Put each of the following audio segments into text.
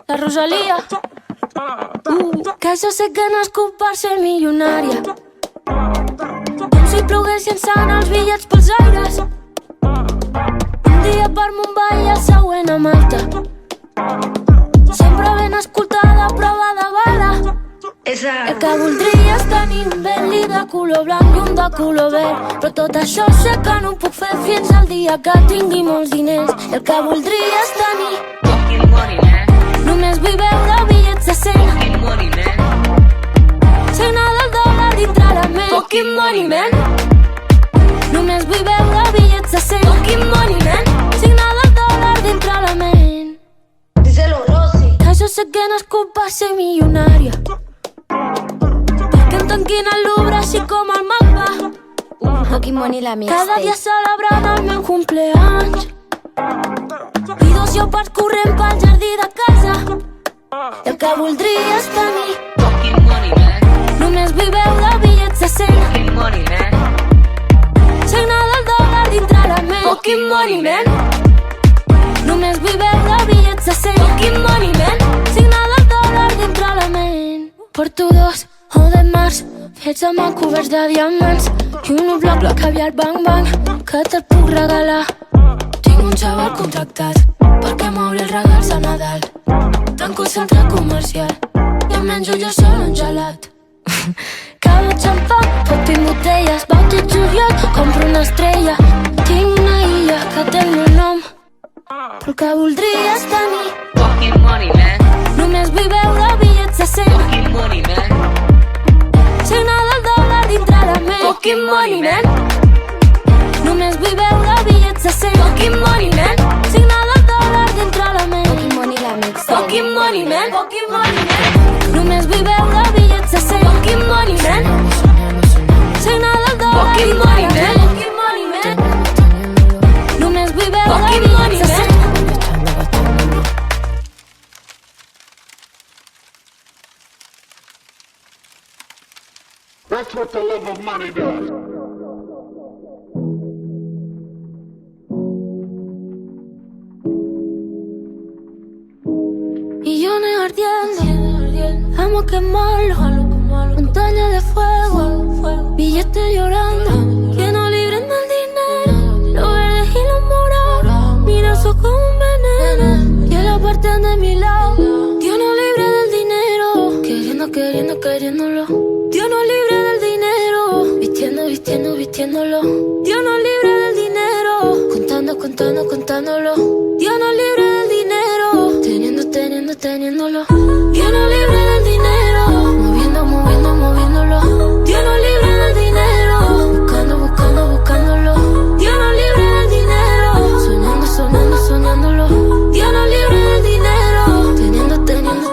La Rosalía. Que jo sé que no és culp per ser milionària. Com si plogués llançant els bitllets pels aires. Un dia per Mumbai i el següent a Malta. Sempre ben escoltada, prova de bala. El que voldria és tenir un Bentley de color blanc i un de color verd. Però tot això sé que no ho puc fer fins al dia que tingui molts diners. El que voldria és tenir fucking money, man. Només vull veure bitllets de 100. Fucking money, man. Signar del dòlar dintre la ment. Fucking money, man. Només vull veure bitllets de 100. Fucking money, man. Signar del dòlar dintre la ment. Díselo, Rosy. Que jo sé que no és culp per ser milionària. Que em tanquin al Louvre així com el mapa. Fucking money la mixtape. Cada dia celebrant el meu cumpleaños. I 2 lleopards corrent pel jardí de casa. El que voldria és tenir fucking money, man. Només vull veure bitllets de 100. Fucking money, man. Signar del dòlar dintre la ment. Fucking money, man. Només vull veure bitllets de 100. Fucking money, man. Signar del dòlar dintre la ment. Porto 2 o de març fets amb coberts de diamants i un bloc caviar bang bang que te'l puc regalar. Tinc un xaval contractat perquè m'obri els regals a Nadal. Tanco el centre comercial i em menjo jo sol un gelat. Cada xampà, pot 20 botelles, Bauti juliol, compro una estrella. Tinc una illa que té el meu nom, però el que voldria és tenir fucking money, man. Només vull veure bitllets de 100. Fucking money, man. Signar del dòlar dintre la ment. Fucking money, man. Només vull veure bitllets de 100. Fucking money, man. Signar del dòlar dintre la ment. Fucking money la mixtape. Fucking money, man. Fucking money, man. Només vull veure bitllets de 100. Fucking money, man. Signar del dòlar dintre la ment. Fucking money, man. Només vull veure bitllets de 100. That's what the love of money does. Millones ardiendo, amo quemarlo. Montaña de fuego, billetes llorando. Que no libren del dinero, los verdes y los morados. Mira eso como un veneno, que la parten de mi lado. Dios no libre del dinero, queriéndolo. Dios no libre del dinero, vistiéndolo. Dios no libre del dinero, contándolo. Dios no libre del dinero, teniéndolo. Dios no libre del dinero, moviéndolo. Dios no libre del dinero, buscándolo. Dios no libre del dinero, soñándolo. Dios no libre del dinero,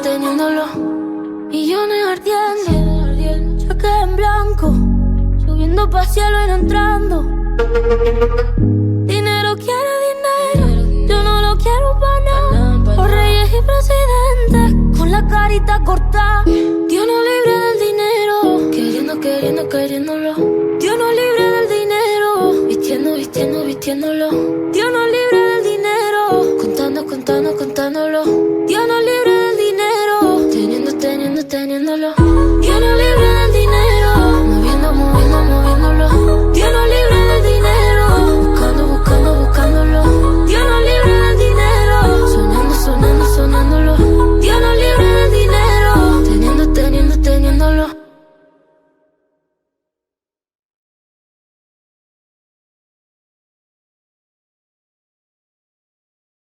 teniéndolo. Millones ardiendo, cheque en blanco, subiendo pa' cielo y no entrando. Dinero quiere dinero, yo no lo quiero pa' nada. Los reyes y presidentes con la carita cortada. Dios no libre del dinero, queriéndolo. Dios no libre del dinero, vistiéndolo. Dios no libre del dinero, contándolo.